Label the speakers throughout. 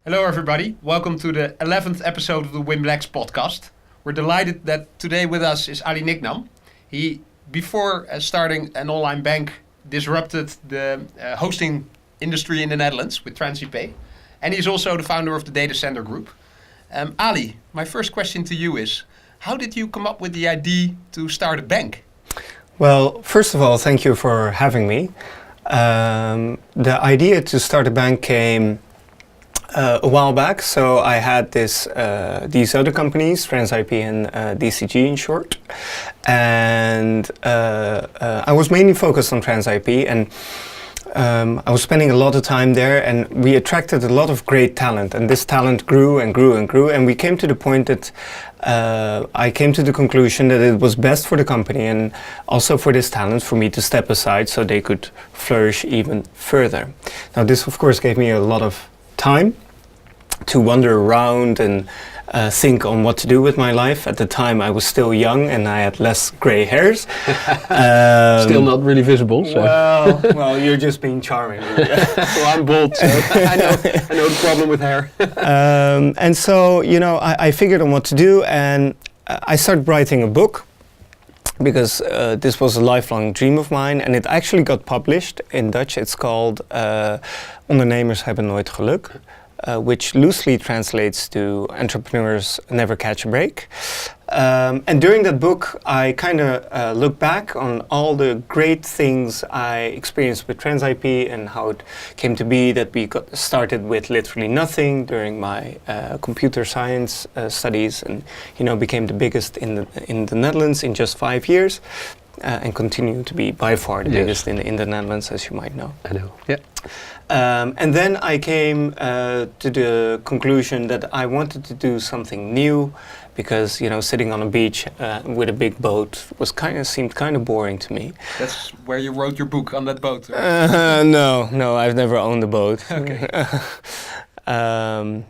Speaker 1: Hello everybody, welcome to the 11th episode of the WimLex podcast. We're delighted that today with us is Ali Niknam. He, before starting an online bank, disrupted the hosting industry in the Netherlands with TransIP. And he's also the founder of the Datacenter Group. Ali, my first question to you is, how did you come up with the idea to start a bank?
Speaker 2: Well, first of all, thank you for having me. The idea to start a bank came a while back. So I had these other companies, TransIP and DCG in short, and I was mainly focused on TransIP, and I was spending a lot of time there, and we attracted a lot of great talent, and this talent grew and grew and grew, and we came to the point that I came to the conclusion that it was best for the company and also for this talent for me to step aside so they could flourish even further. Now this of course gave me a lot of time to wander around and think on what to do with my life. At the time I was still young and I had less grey hairs.
Speaker 3: Still not really visible. So.
Speaker 2: Well, you're just being charming.
Speaker 3: Well, I'm bald, so I know the problem with hair.
Speaker 2: And so, you know, I figured on what to do, and I started writing a book because this was a lifelong dream of mine, and it actually got published in Dutch. It's called Ondernemers hebben nooit geluk. Which loosely translates to entrepreneurs never catch a break. And during that book, I kind of look back on all the great things I experienced with TransIP and how it came to be that we got started with literally nothing during my computer science studies, and became the biggest in the Netherlands in just 5 years. And continue to be by far the biggest in the Netherlands, as you might know.
Speaker 3: I know, yeah.
Speaker 2: And then I came to the conclusion that I wanted to do something new, because sitting on a beach with a big boat seemed kind of boring to me.
Speaker 1: That's where you wrote your book, on that boat?
Speaker 2: No, I've never owned a boat.
Speaker 1: Okay.
Speaker 2: I'm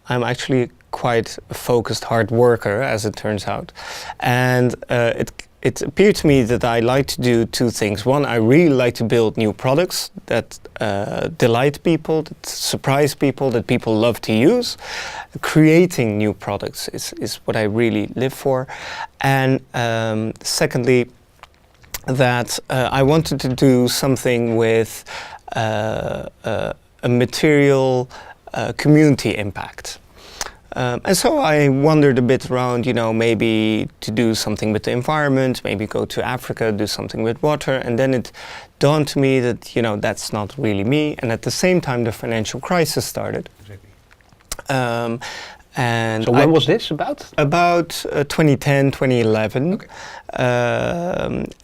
Speaker 2: actually quite a focused hard worker, as it turns out, and it appeared to me that I like to do two things. One, I really like to build new products that delight people, that surprise people, that people love to use. Creating new products is what I really live for. And secondly, that I wanted to do something with a material community impact. And so I wondered a bit around, maybe to do something with the environment, maybe go to Africa, do something with water. And then it dawned to me that, that's not really me. And at the same time, the financial crisis started.
Speaker 1: Exactly.
Speaker 2: And
Speaker 3: so when was this about?
Speaker 2: About 2010, 2011.
Speaker 1: Okay.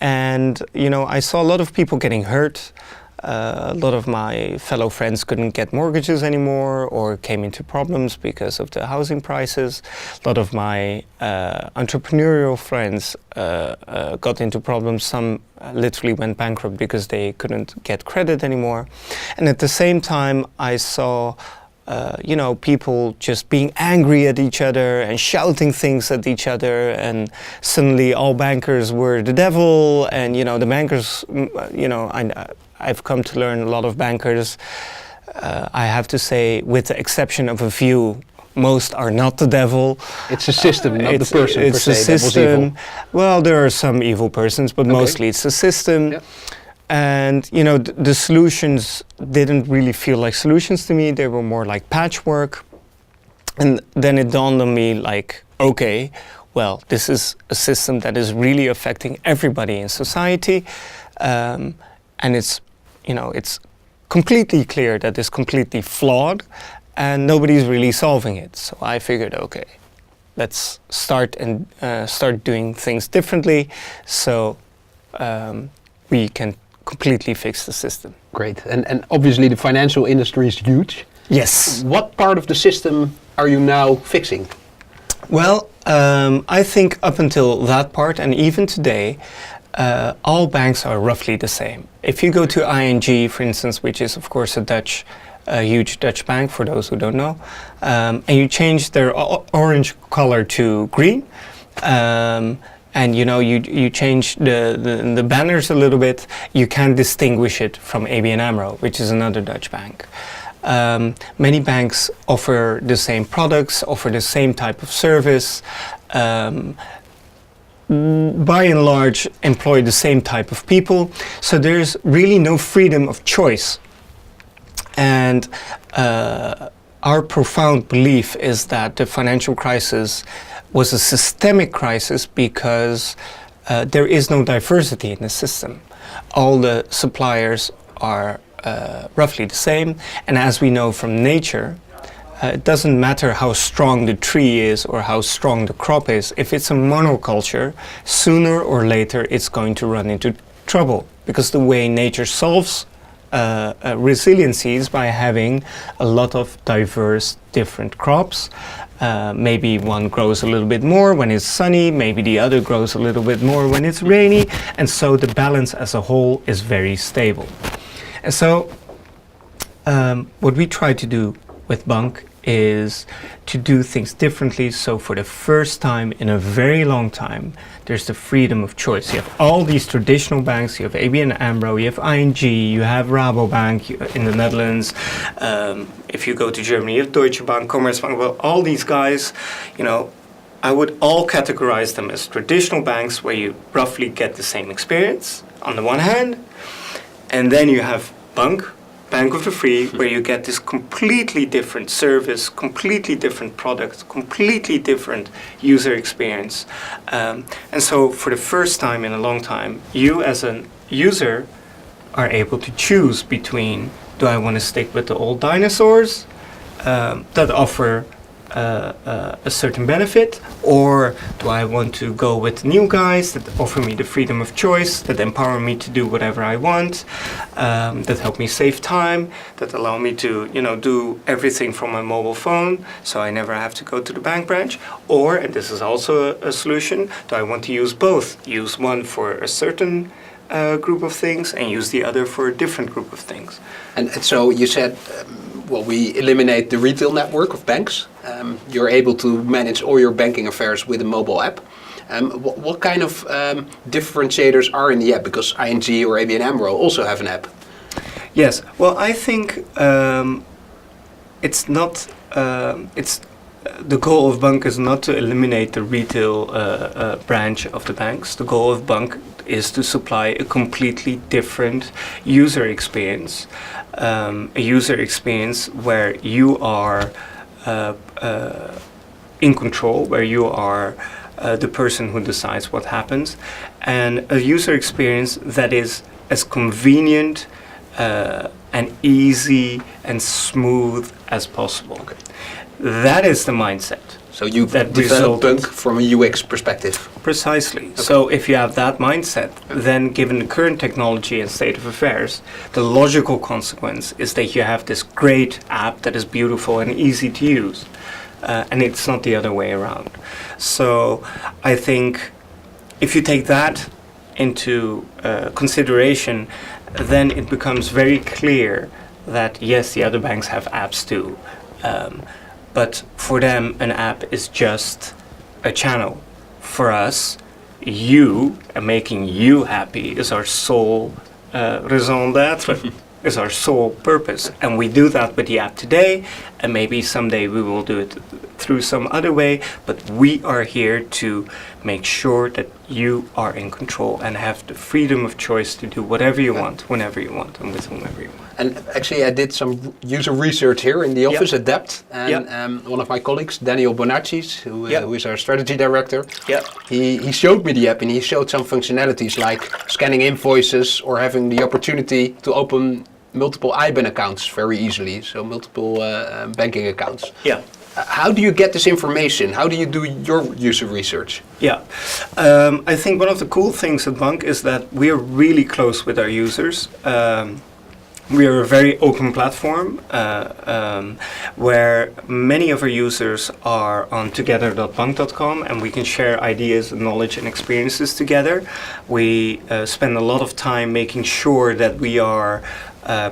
Speaker 2: And, I saw a lot of people getting hurt. A lot of my fellow friends couldn't get mortgages anymore or came into problems because of the housing prices. A lot of my entrepreneurial friends got into problems. Some literally went bankrupt because they couldn't get credit anymore. And at the same time, I saw people just being angry at each other and shouting things at each other, and suddenly all bankers were the devil, and the bankers, I've come to learn a lot of bankers, I have to say, with the exception of a few, most are not the devil.
Speaker 3: It's a system, not the person per se.
Speaker 2: It's a system. Well, there are some evil persons, but mostly it's a system.
Speaker 3: Yep.
Speaker 2: And the solutions didn't really feel like solutions to me. They were more like patchwork. And then it dawned on me like, okay, well, this is a system that is really affecting everybody in society. And it's completely clear that it's completely flawed and nobody's really solving it. So I figured, okay, let's start doing things differently so we can completely fix the system.
Speaker 3: Great. And obviously the financial industry is huge.
Speaker 2: Yes.
Speaker 3: What part of the system are you now fixing?
Speaker 2: Well, I think up until that part, and even today, all banks are roughly the same. If you go to ING, for instance, which is of course a huge Dutch bank for those who don't know, and you change their orange color to green, and you change the banners a little bit, you can distinguish it from ABN AMRO, which is another Dutch bank. Many banks offer the same products, offer the same type of service, by and large employ the same type of people. So there's really no freedom of choice. And our profound belief is that the financial crisis was a systemic crisis because there is no diversity in the system. All the suppliers are roughly the same, and as we know from nature, it doesn't matter how strong the tree is or how strong the crop is. If it's a monoculture, sooner or later it's going to run into trouble, because the way nature solves resiliency is by having a lot of diverse different crops. Maybe one grows a little bit more when it's sunny, maybe the other grows a little bit more when it's rainy, and so the balance as a whole is very stable. And so what we try to do with bunq is to do things differently. So for the first time in a very long time, there's the freedom of choice. You have all these traditional banks, you have ABN AMRO, you have ING, you have Rabobank in the Netherlands. If you go to Germany, you have Deutsche Bank, Commerzbank. Well, all these guys, you know, I would all categorize them as traditional banks where you roughly get the same experience on the one hand. And then you have bunq, Bank of the Free, where you get this completely different service, completely different product, completely different user experience. And so for the first time in a long time, you as a user are able to choose between, do I want to stick with the old dinosaurs that offer a certain benefit, or do I want to go with new guys that offer me the freedom of choice, that empower me to do whatever I want, that help me save time, that allow me to, you know, do everything from my mobile phone, so I never have to go to the bank branch? Or, and this is also a solution, do I want to use both? Use one for a certain group of things and use the other for a different group of things.
Speaker 3: And so you said, well, we eliminate the retail network of banks. You're able to manage all your banking affairs with a mobile app. What kind of differentiators are in the app? Because ING or ABN AMRO also have an app.
Speaker 2: Yes, well, I think it's not. The goal of bunq is not to eliminate the retail branch of the banks. The goal of bunq is to supply a completely different user experience, a user experience where you are in control, where you are the person who decides what happens, and a user experience that is as convenient and easy and smooth as possible. Okay. That is the mindset.
Speaker 3: So you develop bunq from a UX perspective.
Speaker 2: Precisely. Okay. So if you have that mindset, then given the current technology and state of affairs, the logical consequence is that you have this great app that is beautiful and easy to use. And it's not the other way around. So I think if you take that into consideration, then it becomes very clear that yes, the other banks have apps too. But for them, an app is just a channel. For us, you, and making you happy is our sole raison d'être, is our sole purpose. And we do that with the app today, and maybe someday we will do it through some other way, but we are here to make sure that you are in control and have the freedom of choice to do whatever you want, whenever you want, and with whomever you want.
Speaker 3: And actually I did some user research here in the office at Dept, and one of my colleagues, Daniel Bonacci, who is our strategy director, he showed me the app, and he showed some functionalities like scanning invoices or having the opportunity to open multiple IBAN accounts very easily, so multiple banking accounts.
Speaker 2: Yeah.
Speaker 3: How do you get this information? How do you do your user research?
Speaker 2: Yeah, I think one of the cool things at bunq is that we are really close with our users. We are a very open platform where many of our users are on together.bunq.com, and we can share ideas, knowledge and experiences together. We spend a lot of time making sure that we are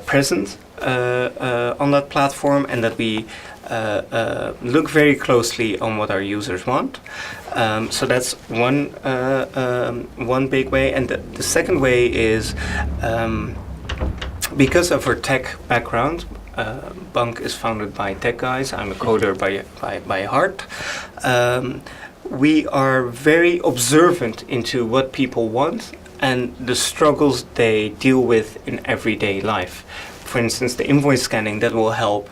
Speaker 2: present on that platform, and that we look very closely on what our users want. So that's one big way. And the second way is because of our tech background, bunq is founded by tech guys. I'm a coder by heart. We are very observant into what people want and the struggles they deal with in everyday life. For instance, the invoice scanning, that will help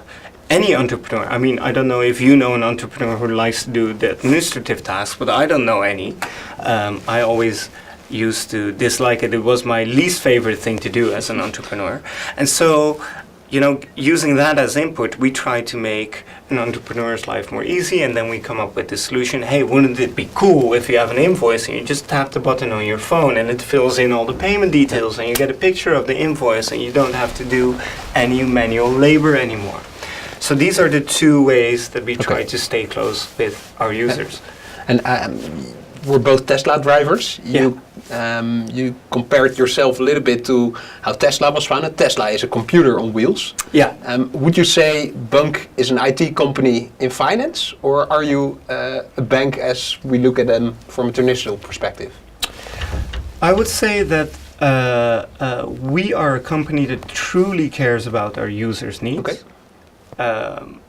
Speaker 2: any entrepreneur. I mean, I don't know if you know an entrepreneur who likes to do the administrative tasks, but I don't know any. I always used to dislike it. It was my least favorite thing to do as an entrepreneur. And so, using that as input, we try to make an entrepreneur's life more easy, and then we come up with the solution. Hey, wouldn't it be cool if you have an invoice and you just tap the button on your phone and it fills in all the payment details and you get a picture of the invoice and you don't have to do any manual labor anymore. So these are the two ways that we try to stay close with our users.
Speaker 3: And we're both Tesla drivers. You compared yourself a little bit to how Tesla was founded. Tesla is a computer on wheels.
Speaker 2: Yeah.
Speaker 3: Would you say bunq is an IT company in finance, or are you a bank as we look at them from a traditional perspective?
Speaker 2: I would say that we are a company that truly cares about our users' needs.
Speaker 3: Okay.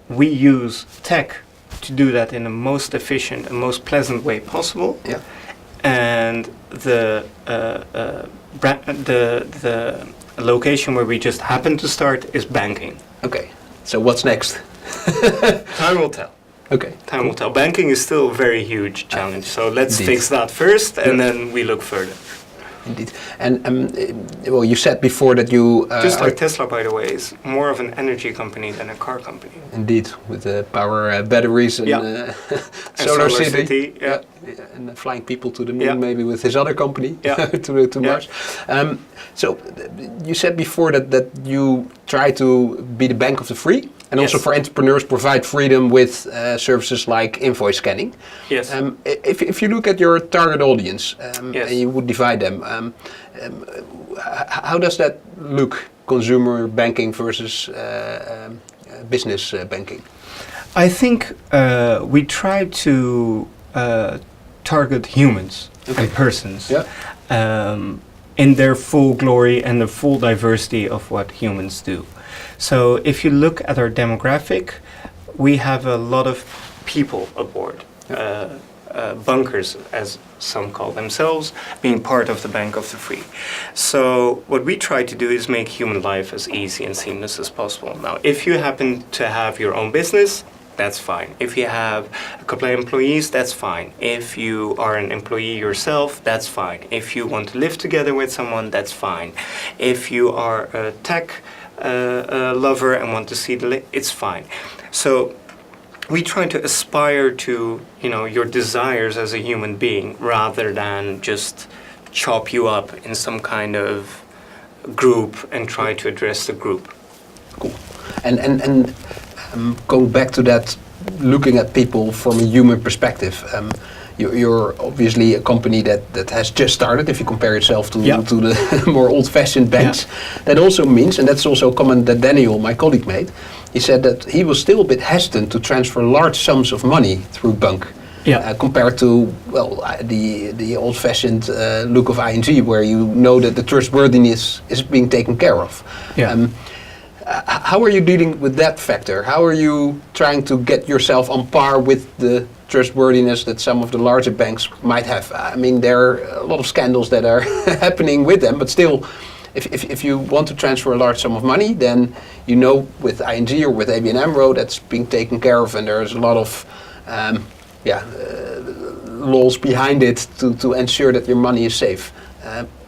Speaker 2: We use tech to do that in the most efficient and most pleasant way possible.
Speaker 3: Yeah.
Speaker 2: And the location where we just happen to start is banking.
Speaker 3: Okay. So what's next?
Speaker 2: Time will tell.
Speaker 3: Okay.
Speaker 2: Time will tell. Banking is still a very huge challenge. So let's
Speaker 3: Indeed.
Speaker 2: fix that first, and then we look further.
Speaker 3: Indeed. And well, you said before that you
Speaker 2: Just like Tesla, by the way, is more of an energy company than a car company.
Speaker 3: Indeed, with the power batteries and solar city.
Speaker 2: Yeah.
Speaker 3: And flying people to the moon, maybe with his other company to Mars. So you said before that you try to be the bank of the free, and also for entrepreneurs provide freedom with services like invoice scanning.
Speaker 2: Yes.
Speaker 3: If you look at your target audience and you would divide them, how does that look? Consumer banking versus business banking.
Speaker 2: I think we try to target humans and persons in their full glory and the full diversity of what humans do. So if you look at our demographic, we have a lot of people aboard. Bunkers, as some call themselves, being part of the Bank of the Free. So what we try to do is make human life as easy and seamless as possible. Now, if you happen to have your own business, that's fine. If you have a couple of employees, that's fine. If you are an employee yourself, that's fine. If you want to live together with someone, that's fine. If you are a tech lover and want to see it's fine. So we try to aspire to, your desires as a human being rather than just chop you up in some kind of group and try to address the group.
Speaker 3: Cool. And going back to that, looking at people from a human perspective, you're obviously a company that has just started, if you compare yourself to the more old-fashioned banks. Yeah. That also means, and that's also a comment that Daniel, my colleague, made, he said that he was still a bit hesitant to transfer large sums of money through bunq. Yeah. Compared to, the old-fashioned look of ING, where you know that the trustworthiness is being taken care of. Yeah. How are you dealing with that factor? How are you trying to get yourself on par with the trustworthiness that some of the larger banks might have? I mean, there are a lot of scandals that are happening with them, but still, if you want to transfer a large sum of money, then with ING or with ABN AMRO that's being taken care of, and there's a lot of laws behind it to ensure that your money is safe.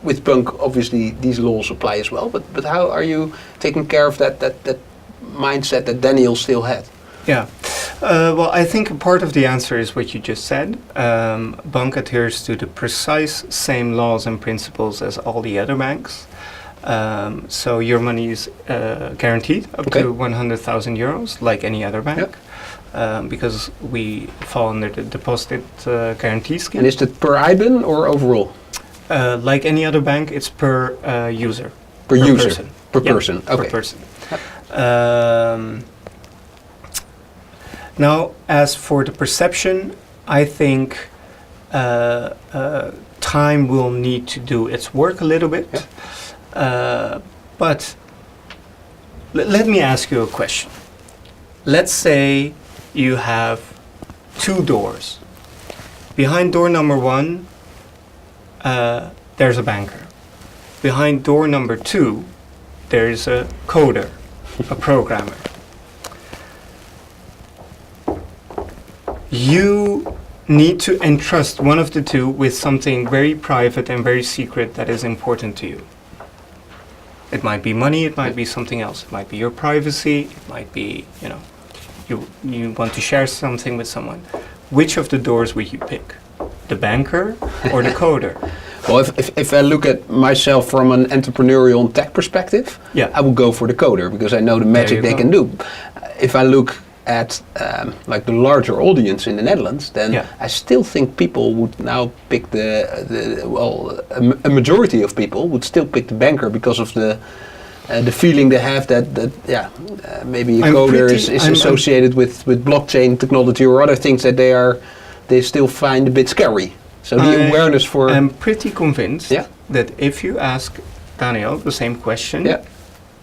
Speaker 3: With bunq, obviously, these laws apply as well, but how are you taking care of that mindset that Daniel still had?
Speaker 2: Yeah, well, I think a part of the answer is what you just said. bunq adheres to the precise same laws and principles as all the other banks. So your money is guaranteed up to 100,000 euros, like any other bank. Because we fall under the deposit guarantee scheme.
Speaker 3: And is that per IBAN or overall?
Speaker 2: Like any other bank, it's per user.
Speaker 3: Per user?
Speaker 2: Person.
Speaker 3: Per person, okay.
Speaker 2: Per person. Now, as for the perception, I think time will need to do its work a little bit. But let me ask you a question. Let's say you have 2 doors. Behind door number 1, there's a banker. Behind door number 2, there's a coder, a programmer. You need to entrust one of the 2 with something very private and very secret that is important to you. It might be money, it might be something else. It might be your privacy, it might be, you want to share something with someone. Which of the doors would you pick? The banker or the coder?
Speaker 3: Well, if I look at myself from an entrepreneurial and tech perspective, I would go for the coder because I know the magic they can do. If I look at like the larger audience in the Netherlands, then I still think people would now pick a majority of people would still pick the banker because of the feeling they have that maybe a coder is associated with blockchain technology or other things that they still find a bit scary. So the awareness for...
Speaker 2: I'm pretty convinced that if you ask Daniel the same question,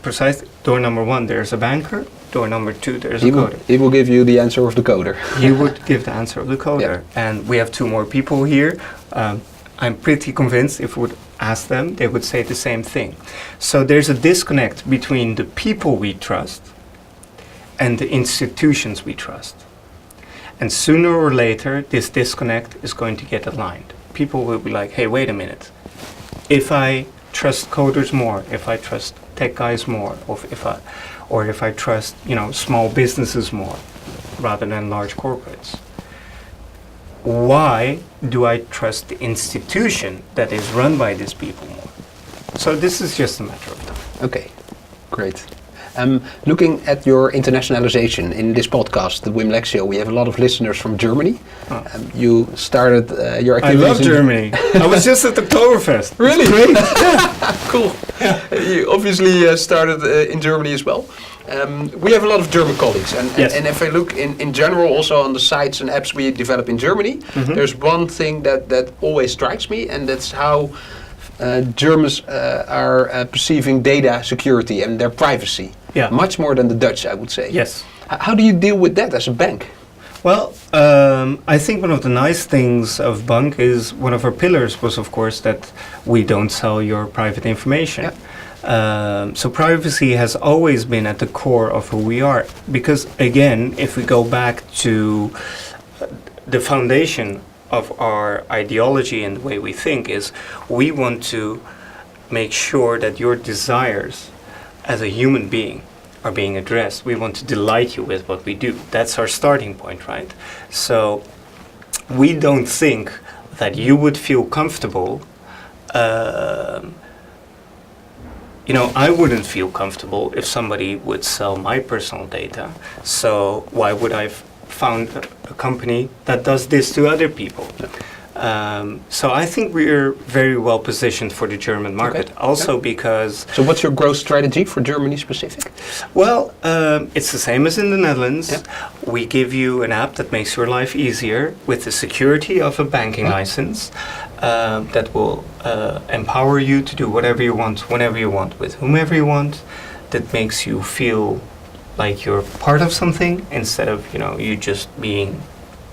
Speaker 2: precise door number 1 there's a banker, door number 2 there's a coder.
Speaker 3: He will give you the answer of the coder.
Speaker 2: He would give the answer of the coder. And we have 2 more people here. I'm pretty convinced if we would ask them, they would say the same thing. So there's a disconnect between the people we trust and the institutions we trust. And sooner or later, this disconnect is going to get aligned. People will be like, hey, wait a minute. If I trust coders more, if I trust tech guys more, or if I trust, small businesses more, rather than large corporates, why do I trust the institution that is run by these people more? So this is just a matter of time.
Speaker 3: Okay, great. Looking at your internationalization in this podcast, the WimLex Show, we have a lot of listeners from Germany. You started your activities.
Speaker 2: I love Germany. I was just at Oktoberfest.
Speaker 3: Really? Great. Cool. You obviously started in Germany as well. We have a lot of German colleagues, and if I look in general also on the sites and apps we develop in Germany, there's one thing that always strikes me, and that's how Germans are perceiving data security and their privacy. Much more than the Dutch, I would say.
Speaker 2: Yes.
Speaker 3: How do you deal with that as a bank?
Speaker 2: Well, I think one of the nice things of bunq is one of our pillars was, of course, that we don't sell your private information. So privacy has always been at the core of who we are. Because, again, if we go back to the foundation of our ideology and the way we think is we want to make sure that your desires as a human being are being addressed. We want to delight you with what we do. That's our starting point, right? So we don't think that you would feel comfortable. I wouldn't feel comfortable if somebody would sell my personal data. So why would I found a company that does this to other people? So I think we're very well positioned for the German market, because...
Speaker 3: So what's your growth strategy for Germany specific?
Speaker 2: Well, it's the same as in the Netherlands. We give you an app that makes your life easier with the security of a banking license that will empower you to do whatever you want, whenever you want, with whomever you want, that makes you feel like you're part of something instead of, you just being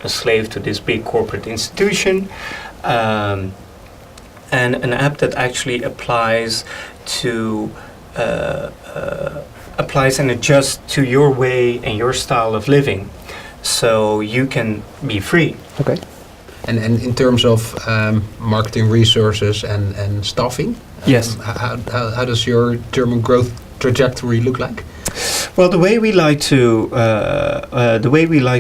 Speaker 2: a slave to this big corporate institution, and an app that actually applies and adjusts to your way and your style of living, so you can be free.
Speaker 3: Okay. And in terms of marketing resources and staffing,
Speaker 2: yes.
Speaker 3: How does your German growth trajectory look like?
Speaker 2: Well, the way we like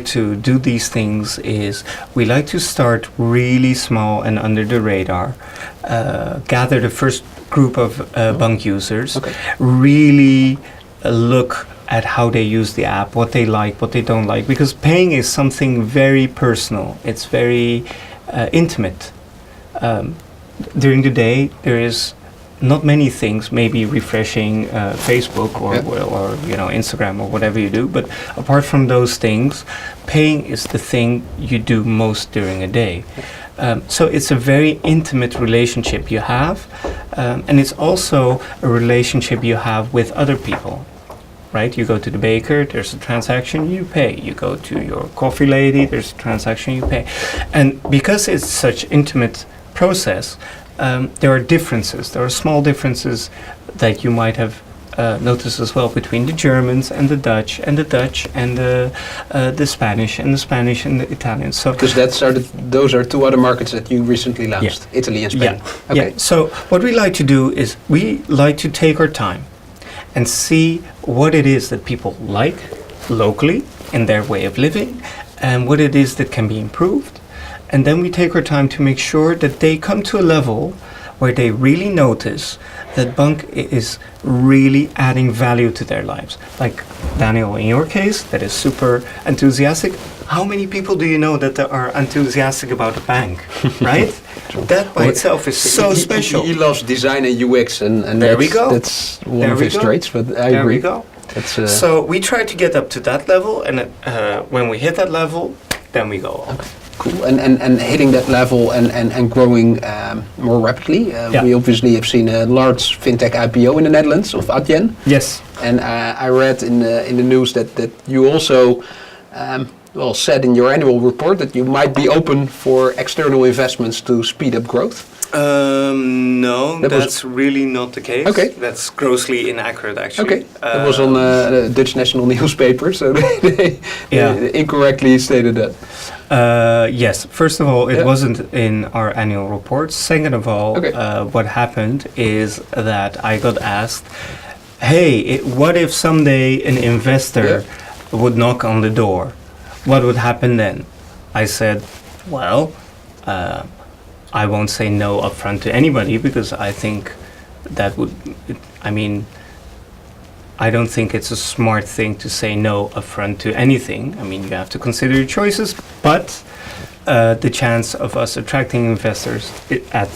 Speaker 2: to do these things is we like to start really small and under the radar, gather the first group of bunq users, really look at how they use the app, what they like, what they don't like, because paying is something very personal. It's very intimate. During the day, there is not many things, maybe refreshing Facebook or Instagram or whatever you do, but apart from those things, paying is the thing you do most during a day. So it's a very intimate relationship you have, and it's also a relationship you have with other people, right? You go to the baker, there's a transaction, you pay. You go to your coffee lady, there's a transaction, you pay. And because it's such intimate process, there are differences. There are small differences that you might have noticed as well between the Germans and the Dutch and the Spanish and the Spanish and the Italian. So
Speaker 3: because those are two other markets that you recently launched, Italy and Spain.
Speaker 2: Yeah. Okay. Yeah. So what we like to do is we like to take our time and see what it is that people like locally in their way of living and what it is that can be improved. And then we take our time to make sure that they come to a level where they really notice that bunq is really adding value to their lives. Like Daniel, in your case, that is super enthusiastic. How many people do you know that are enthusiastic about a bank, right? That by itself is so special.
Speaker 3: He loves design and UX, and
Speaker 2: there we go.
Speaker 3: That's one of his traits, but I agree.
Speaker 2: There we go. So we try to get up to that level, and when we hit that level, then we go on.
Speaker 3: Okay. Cool. And hitting that level and growing more rapidly. We obviously have seen a large fintech IPO in the Netherlands of Adyen.
Speaker 2: Yes.
Speaker 3: And I read in the news that you also said in your annual report that you might be open for external investments to speed up growth.
Speaker 2: No, that's really not the case.
Speaker 3: Okay.
Speaker 2: That's grossly inaccurate, actually.
Speaker 3: Okay. It was on the Dutch national newspaper, so they incorrectly stated that.
Speaker 2: Yes. First of all, it wasn't in our annual report. Second of all, what happened is that I got asked, hey, what if someday an investor would knock on the door? What would happen then? I said, well, I won't say no upfront to anybody because I think that would, I don't think it's a smart thing to say no upfront to anything. I mean, you have to consider your choices, but the chance of us attracting investors at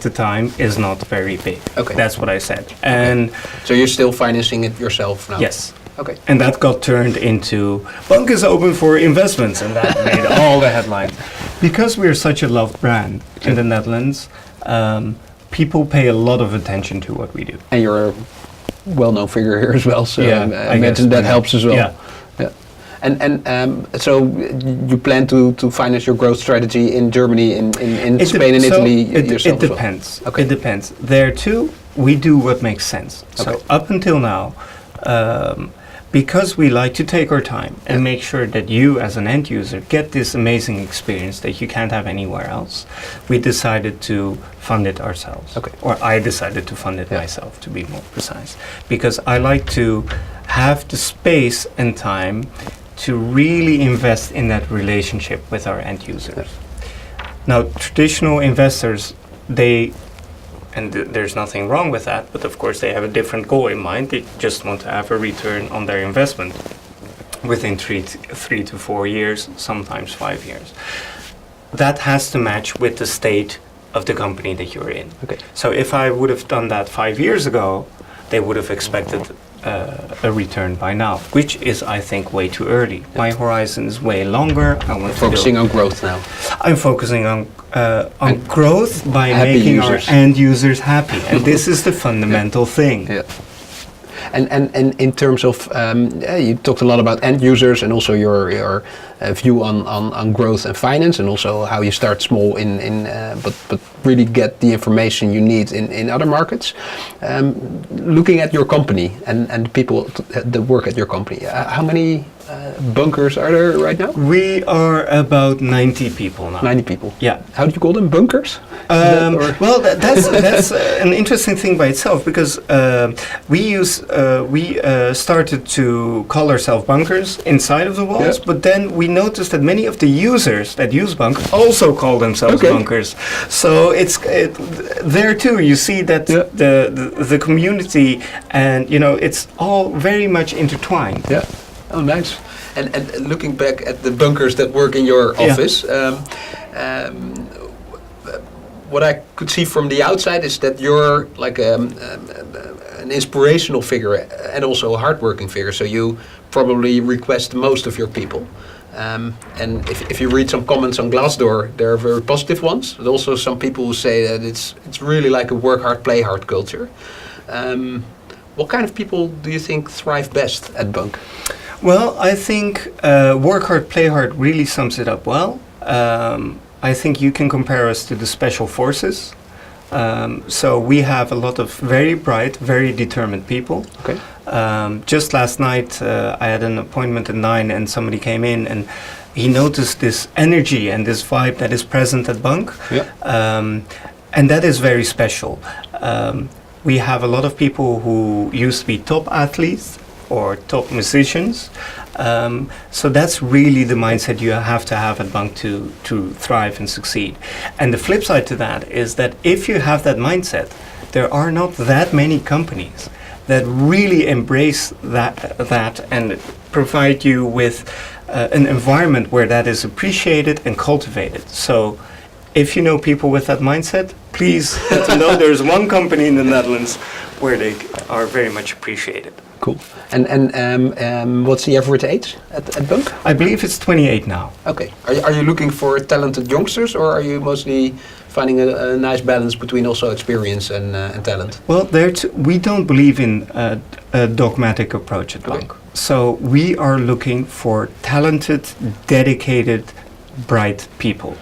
Speaker 2: the time is not very big. Okay. That's what I said. And
Speaker 3: so you're still financing it yourself now?
Speaker 2: Yes.
Speaker 3: Okay.
Speaker 2: And that got turned into bunq is open for investments, and that made all the headlines. Because we're such a loved brand in the Netherlands, people pay a lot of attention to what we do.
Speaker 3: And you're a well-known figure here as well, so I imagine that helps as well.
Speaker 2: Yeah.
Speaker 3: And so you plan to finance your growth strategy in Germany, in Spain and Italy yourself?
Speaker 2: It depends. Okay. It depends. There too, we do what makes sense. Okay. So up until now, because we like to take our time and make sure that you as an end user get this amazing experience that you can't have anywhere else, we decided to fund it ourselves. Okay. Or I decided to fund it myself, to be more precise. Because I like to have the space and time to really invest in that relationship with our end users. Now, traditional investors, there's nothing wrong with that, but of course they have a different goal in mind. They just want to have a return on their investment within 3 to 4 years, sometimes 5 years. That has to match with the state of the company that you're in. Okay. So if I would have done that 5 years ago, they would have expected a return by now, which is, I think, way too early. My horizon is way longer. I want
Speaker 3: focusing on growth now.
Speaker 2: I'm focusing on growth by making our end users happy, and this is the fundamental thing. Yeah.
Speaker 3: And in terms of, you talked a lot about end users and also your view on growth and finance, and also how you start small but really get the information you need in other markets. Looking at your company and the people that work at your company, how many bunkers are there right now?
Speaker 2: We are about 90 people now.
Speaker 3: 90 people?
Speaker 2: Yeah.
Speaker 3: How do you call them? Bunkers?
Speaker 2: Well, that's an interesting thing by itself, because we started to call ourselves bunkers inside of the walls, but then we noticed that many of the users that use bunq also call themselves bunkers. So there too you see that the community, and it's all very much intertwined.
Speaker 3: Yeah. Oh, nice. And looking back at the bunkers that work in your office, what I could see from the outside is that you're like an inspirational figure and also a hardworking figure. So you probably request most of your people. And if you read some comments on Glassdoor, there are very positive ones. But also some people who say that it's really like a work hard, play hard culture. What kind of people do you think thrive best at bunq?
Speaker 2: Well, I think work hard, play hard really sums it up well. I think you can compare us to the special forces. So we have a lot of very bright, very determined people.
Speaker 3: Okay.
Speaker 2: Just last night, I had an appointment at 9 and somebody came in and he noticed this energy and this vibe that is present at bunq.
Speaker 3: Yeah.
Speaker 2: And that is very special. We have a lot of people who used to be top athletes or top musicians. So that's really the mindset you have to have at bunq to thrive and succeed. And the flip side to that is that if you have that mindset, there are not that many companies that really embrace that and provide you with an environment where that is appreciated and cultivated. So if you know people with that mindset, please let them know there's one company in the Netherlands where they are very much appreciated.
Speaker 3: Cool. And what's the average age at bunq?
Speaker 2: I believe it's 28 now.
Speaker 3: Okay. Are you looking for talented youngsters, or are you mostly finding a nice balance between also experience and talent?
Speaker 2: Well, we don't believe in a dogmatic approach at bunq. So we are looking for talented, dedicated, bright people.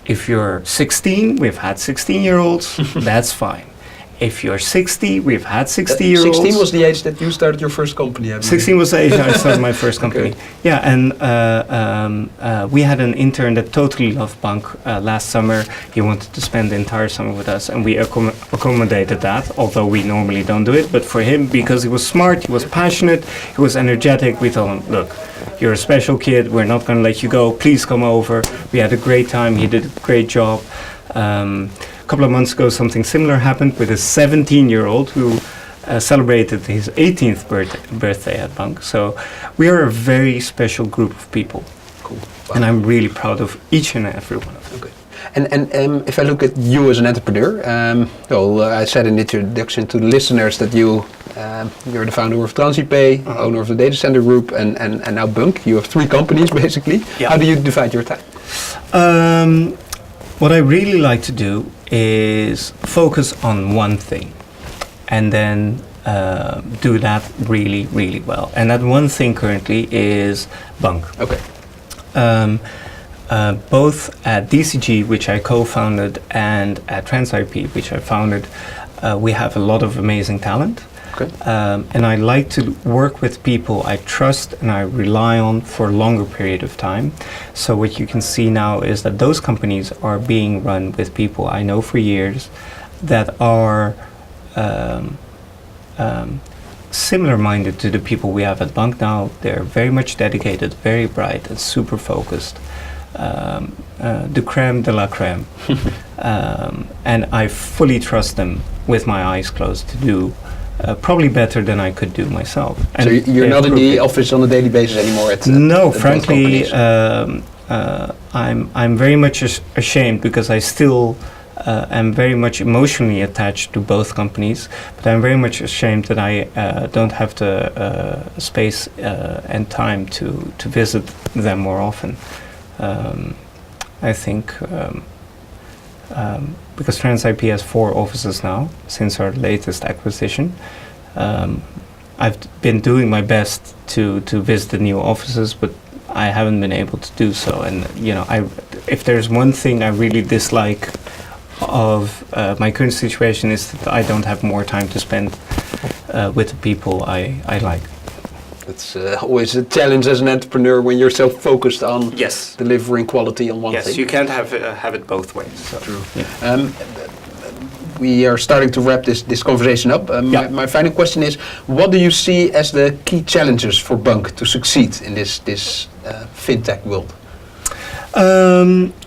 Speaker 2: If you're 16, we've had 16-year-olds, that's fine. If you're 60, we've had 60-year-olds.
Speaker 3: 16 was the age that you started your first company, I believe.
Speaker 2: 16 was the age I started my first company.
Speaker 3: Okay.
Speaker 2: Yeah, and we had an intern that totally loved bunq last summer. He wanted to spend the entire summer with us, and we accommodated that, although we normally don't do it. But for him, because he was smart, he was passionate, he was energetic, we told him, look, you're a special kid, we're not going to let you go, please come over. We had a great time, he did a great job. A couple of months ago, something similar happened with a 17-year-old who celebrated his 18th birthday at bunq. So we are a very special group of people.
Speaker 3: Cool. Wow.
Speaker 2: And I'm really proud of each and every one of them.
Speaker 3: Okay. And if I look at you as an entrepreneur, I said in the introduction to the listeners that you're the founder of TransIP, owner of the Datacenter Group, and now bunq. You have 3 companies basically.
Speaker 2: Yeah.
Speaker 3: How do you divide your time?
Speaker 2: What I really like to do is focus on one thing and then do that really, really well. And that one thing currently is bunq.
Speaker 3: Okay.
Speaker 2: Both at DCG, which I co-founded, and at TransIP, which I founded, we have a lot of amazing talent.
Speaker 3: Okay.
Speaker 2: And I like to work with people I trust and I rely on for a longer period of time. So what you can see now is that those companies are being run with people I know for years that are similar-minded to the people we have at bunq now. They're very much dedicated, very bright, and super focused. The crème de la crème. And I fully trust them with my eyes closed to do probably better than I could do myself.
Speaker 3: And so you're not in the office on a daily basis anymore at
Speaker 2: No,
Speaker 3: at
Speaker 2: frankly, I'm very much ashamed because I still am very much emotionally attached to both companies, but I'm very much ashamed that I don't have the space and time to visit them more often. I think because TransIP has 4 offices now since our latest acquisition. I've been doing my best to visit the new offices, but I haven't been able to do so. And if there's one thing I really dislike of my current situation is that I don't have more time to spend with the people I like.
Speaker 3: It's always a challenge as an entrepreneur when you're so focused on
Speaker 2: Yes.
Speaker 3: delivering quality on one thing.
Speaker 2: Yes, you can't have it both ways. So.
Speaker 3: True.
Speaker 2: Yeah.
Speaker 3: We are starting to wrap this conversation up. My final question is, what do you see as the key challenges for bunq to succeed in this fintech world?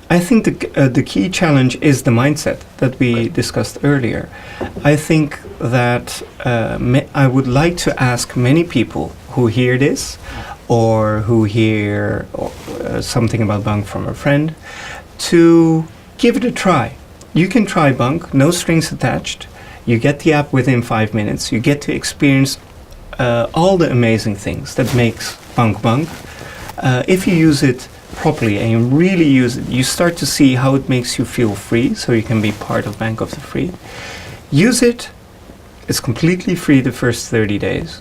Speaker 2: I think the key challenge is the mindset that we discussed earlier. I think that I would like to ask many people who hear this or who hear something about bunq from a friend to give it a try. You can try bunq, no strings attached. You get the app within 5 minutes. You get to experience all the amazing things that makes bunq bunq. If you use it properly and you really use it, you start to see how it makes you feel free, so you can be part of Bank of the Free. Use it, It's completely free the first 30 days.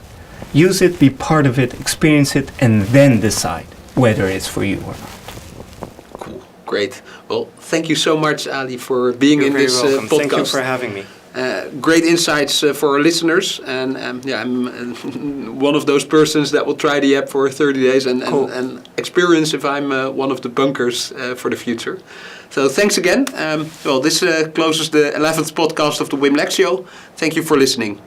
Speaker 2: Use it, be part of it, experience it, and then decide whether it's for you or not.
Speaker 3: Cool, great. Well, thank you so much, Ali, for being in this podcast.
Speaker 2: Thank you for having me.
Speaker 3: Great insights for our listeners, and I'm one of those persons that will try the app for 30 days and experience if I'm one of the bunkers for the future. So thanks again. This closes the 11th podcast of the WimLex Show. Thank you for listening.